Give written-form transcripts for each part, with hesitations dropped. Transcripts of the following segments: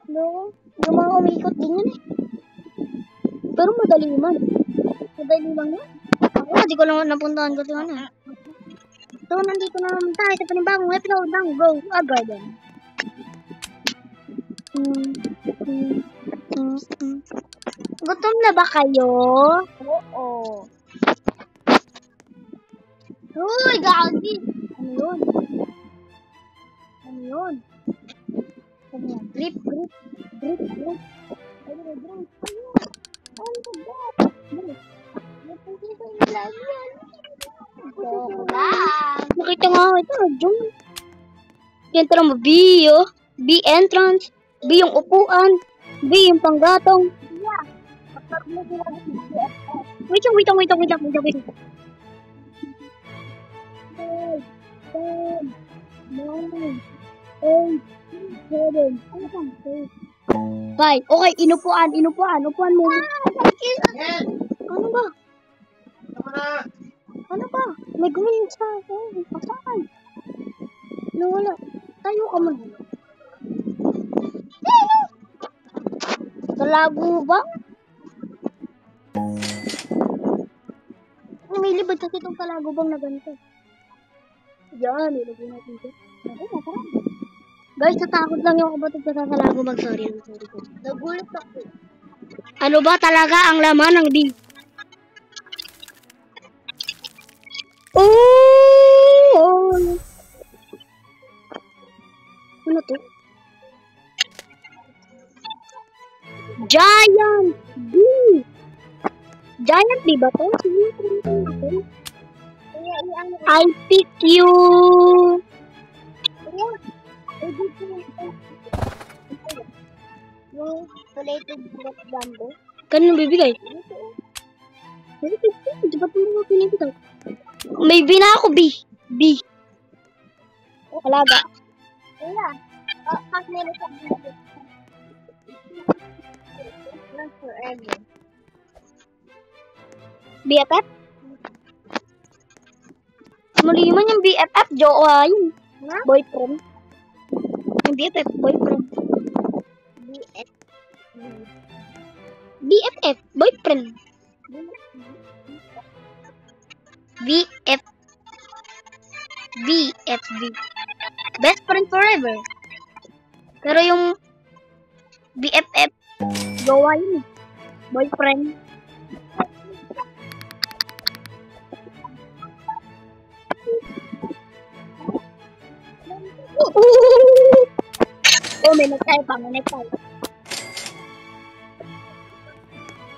No, yung mga umikot din yun eh. Pero madali man. Madali lang yun. Ako, di ko lang napuntahan ko ito ano. So, nandito na naman tayo sa panibagong episode ng Go A Garden. Gutom na ba kayo? Oo. Uy, gagi! Ano yun? Ano yun? Ano yan? Grip. Ayun, grip. Ayun. Ano ba? Grip. Nakikita yung lagi yan. Nakita nga ako ito. Jum. Ito lang mo. B, oh. B entrance. B yung upuan. B yung panggatong. Yeah. Wait lang. 5, 4, 3, 2, 1. Okay, inupuan. Upuan mo. Ano ba? Ano ba? May gumaling sa akin. Pasaan? Nawala. Tayo ka man. Talago ba? May libad kasi itong talagubang na ganito. Yan, ilagay natin ito. Masarap. Guys, natakot lang yung kabatid sa talagubang. Sorry. Nagulat ako. Ano ba talaga ang laman ng di? Oh! Ano to? Giant B! Giant B ba to? Sige, natin. I pick you! Yung related block bamboo. Kanino bibigay? Di ba ito mga pinibigay? May B na ako, B. Alaga. Kaya, pag meron sa forever. BFF? Mali man yung BFF, jowa yun. Boyfriend. Yung BFF, boyfriend. BFF, boyfriend. BFB. Best friend forever. Pero yung BFF, jowa yun. Boyfriend. Oh, may nagtay pa.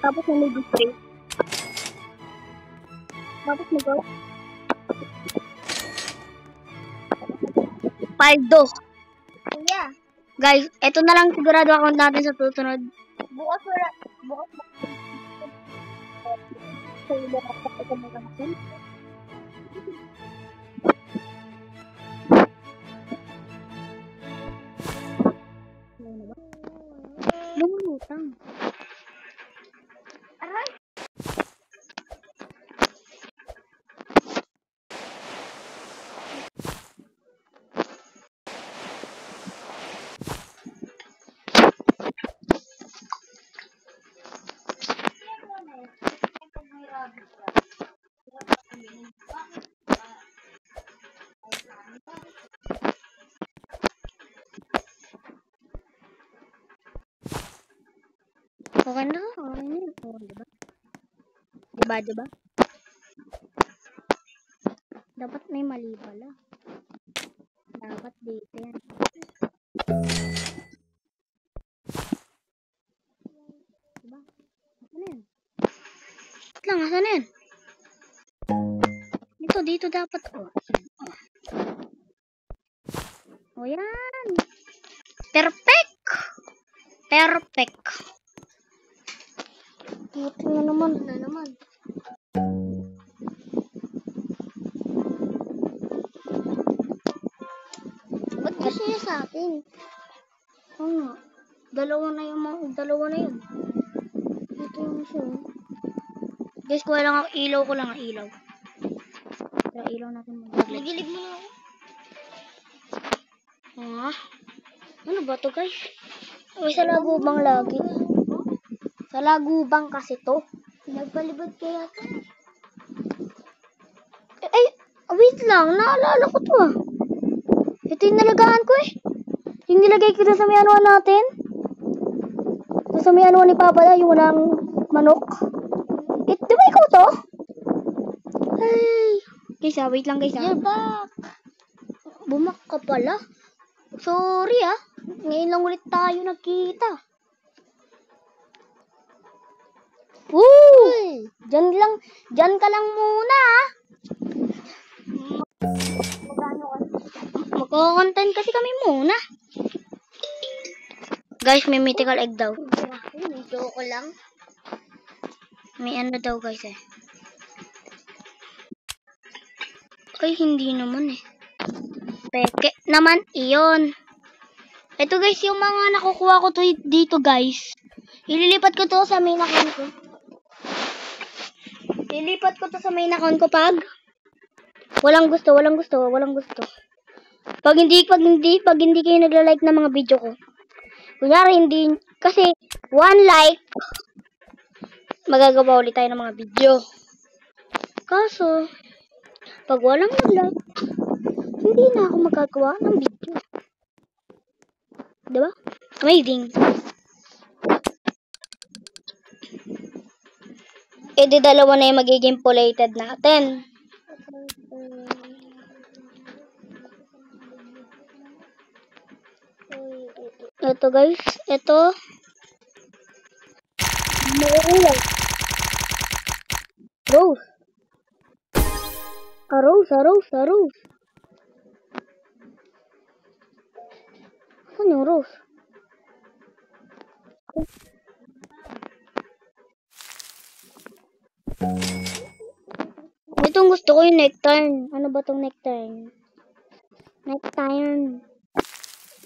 Tapos may display. Tapos mag-go. Paldo. Yeah. Guys, eto na lang sigurado account natin sa susunod. Bukas. Lumulutang. Aray. Okay na. Diba? Dapat may mali pala. Dapat dito yan. Diba? Ano yan? Asan yan? Dito dapat. Oh, yan. Perfect. Buti na naman. Ba't gusto niya sa akin? Oo nga. Dalawa na yun. Dito yung siya. Guys, kuha lang ako. Ilaw ko lang. Ilaw. Pero ilaw natin mag-vlog. Nagilig mo na ako. Ano ba to guys? May sa lagubang lagi. Sa lagubang kasi to. Nagpalibad kaya to. Ay, wait lang. Naalala ko to ah. Ito yung nalagaan ko eh. Yung nilagay ko doon sa may anuan natin. Doon sa may anuan ni Papa na, yung walang manok. Di ba ikaw to? Ay. Guys ah, wait lang guys ah. You're back. Bumak ka pala. Sorry ah. Ngayon lang ulit tayo nagkita. Woo! Diyan ka lang muna ah. Magko-content kasi kami muna. Guys, may mythical egg daw. Joke lang. May ano daw guys eh. Ay, hindi naman eh. Peke naman iyon. Ito guys, yung mga nakukuha ko to dito guys. Ililipat ko to sa main account ko. Lilipat ko to sa main account ko pag walang gusto. Pag hindi kayo nagla-like ng mga video ko. Kunyari hindi, kasi 1 like, magagawa ulit tayo ng mga video. Kaso, pag walang nag-like, hindi na ako magagawa ng video. Diba? Amazing. E di dalawa na yung magiging plated natin. Ito guys, ito. Makukulay. Rose. Rose. Saan yung rose? Itong gusto ko yung nectarine. Ano ba tong nectarine? Nectarine.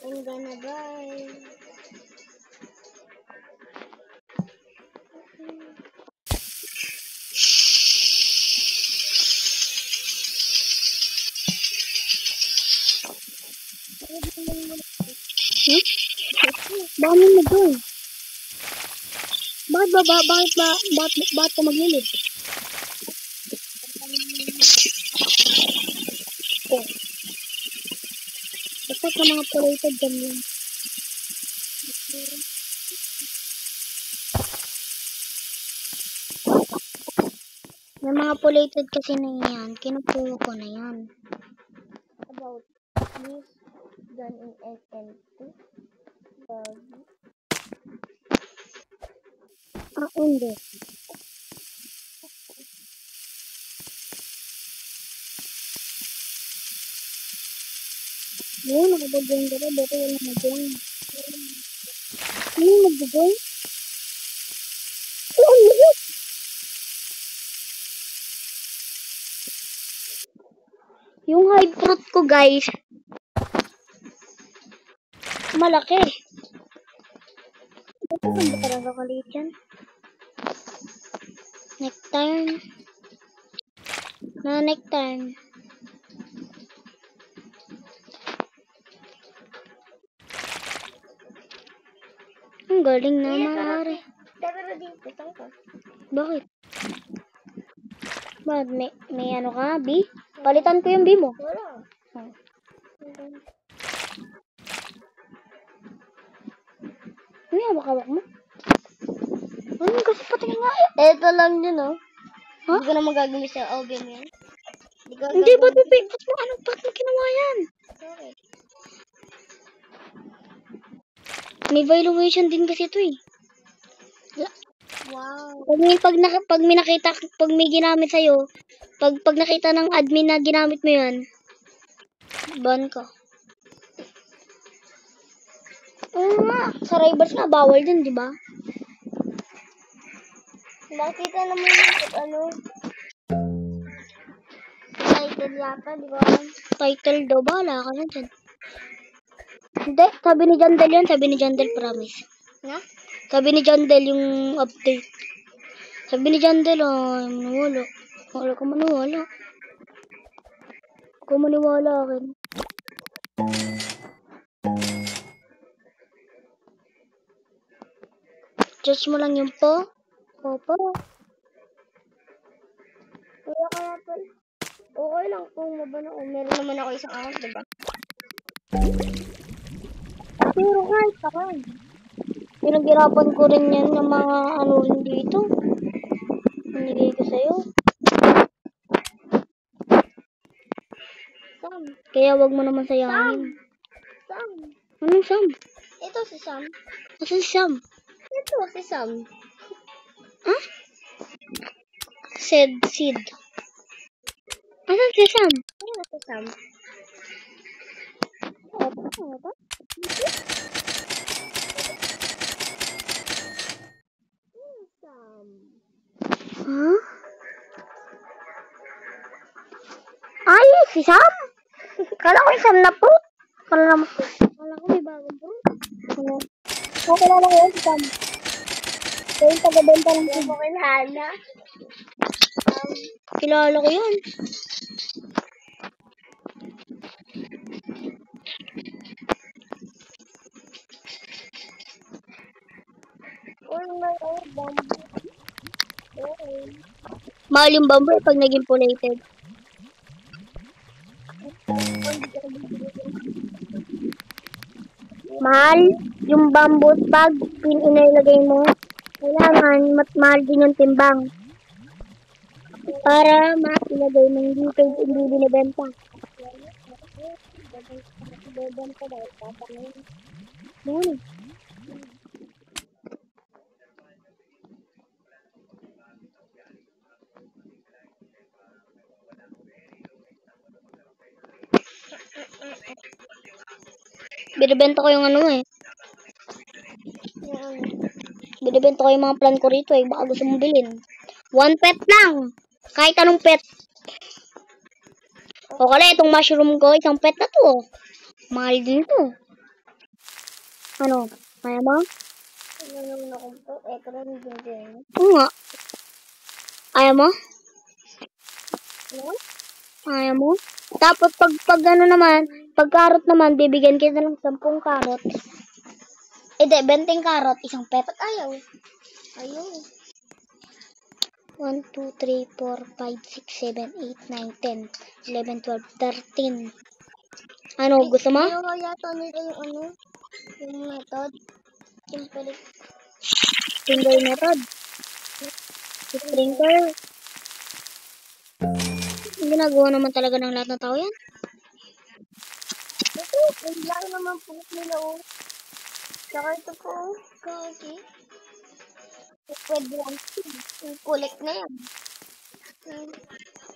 I'm gonna buy. Dami mo doon. Bakit ka maglilid? Oh. Basta ka mga plated dyan yun. May mga plated kasi na yan. Kinukuha ko na yan. About this done in SMT. Hindi. Yun, nakabagyan ka rin. Dito wala mag-join. Ano mag-join? Oh, look! Yung high fruit ko, guys. Malaki. Ito ba talaga kalit yan? Nectarine. Nectarine. Ang galing na maaari. Bakit? Bakit? May ano ka, B? Palitan ko yung B mo. Wala. Ano yung hawak mo? Ano kasi patingin nga? Eto lang yun, oh. Huh? Hindi ko na magagamit sa oven yan. Hindi, ba't mo ginawa yan? Sorry. May valuation din kasi ito eh. Wow. Pag may ginamit sa'yo, pag nakita ng admin na ginamit mo yan, ban ka. Oo nga, sa Rivals nga, bawal din, di ba? Nakita naman yung ano, title yata, di ba? Title daw, bahala ka na dyan. Hindi, sabi ni Jandel promise. Na? Sabi ni Jandel yung update. Sabi ni Jandel, maniwala. Wala ka maniwala. Kung maniwala akin. Search mo lang yung po. Opo. Kaya po. Okay lang kung mabano. Meron naman ako isang account, diba? Pero kahit ako. Pinaghirapan ko rin yan ng mga ano rin dito. Binigay ko sa'yo. Sam. Kaya wag mo naman sayangin. Sam. Anong Sam? Ito si Sam. Asan si Sam? Ito si Sam. Ha? Sid. Asan si Sam? Ano si Sam? Apa? Sam. Huh? Ay, si Sam? Kala ko yung Sam na po. Kala ko may bagong po. Ano? Kilala ko yun si Sam. Kaya yung taga-benta lang Hindi siya. mo kilala. Kilala ko yun. Bamboo. Okay. Mahal yung bamboo pag naging polated. Mahal yung bamboo pag inilagay mo. Kailangan mahal din yung timbang. Para mailagay mo hindi binibenta. Yan. Binibenta ko yung ano eh. Binibenta ko yung mga plan ko rito eh. Baka gusto mong bilhin. 1 pet lang. Kahit anong pet. O kala itong mushroom ko, isang pet na to. Mahal din to. Ano? Kaya mo? Ano naman akong po? Ito rin din. Oo nga. Ayaw mo? Ano? Ayaw mo? Tapos pag ano naman, pag carrot naman, bibigyan kita ng 10 carrot. Eh di, 20 carrot, isang pet. Ayaw. Ayaw. 1, 2, 3, 4, 5, 6, 7, 8, 9, 10, 11, 12, 13. Ano, gusto mo? Ayaw kaya to nila yung ano? Yung method. Yung palit. Sprinkle method. Sprinkle. Ginagawa naman talaga ng lahat ng tao yan. Ito, ang laki naman po nila oh. Saka ito po oh. Kagi. Pwede lang. Collect na yan.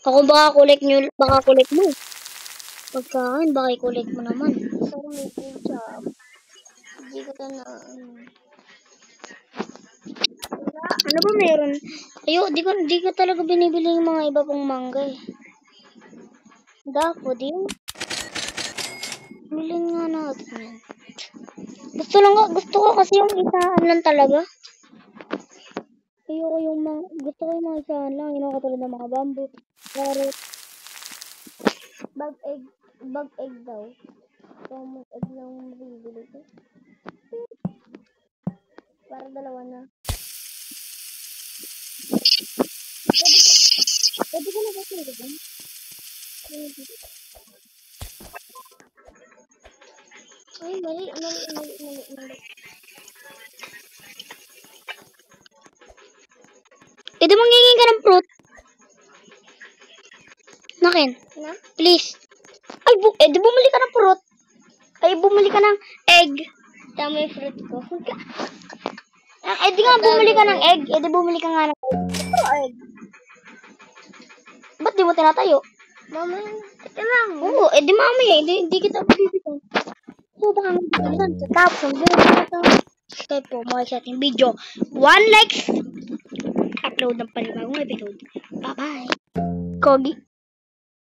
Ako baka collect mo. Pagkain, baka i-collect mo naman. So, may good job. Hindi ko na Ano ba meron? Di ko talaga binibili yung mga iba pong mangga eh. Dako din. Bilhin nga natin yan. Gusto ko kasi yung isaan lang talaga. Gusto ko yung mga isaan lang. Yung katulad ng mga bamboo. Carrot. bag egg daw. So, mag-egg lang mabibili ko. Para dalawa na. Pwede ko na ba sila dyan? Ay, mali. Pwede mong hingin ka ng fruit. Nakin. Na? Please. Ay, di bumili ka ng fruit. Ay, bumili ka ng egg. Tama yung fruit ko. Di nga bumili ka ng egg. Di bumili ka nga ng egg. Ito egg. Ba't di mo tinatayo? Mama, ito lang. Oo, di mamaya. Hindi kita mabibitan. So, baka mabibitan. Tapos, ang subscribe po mga sa ating video. 1 like. Upload ng panibagong episode. Bye-bye. Kogi.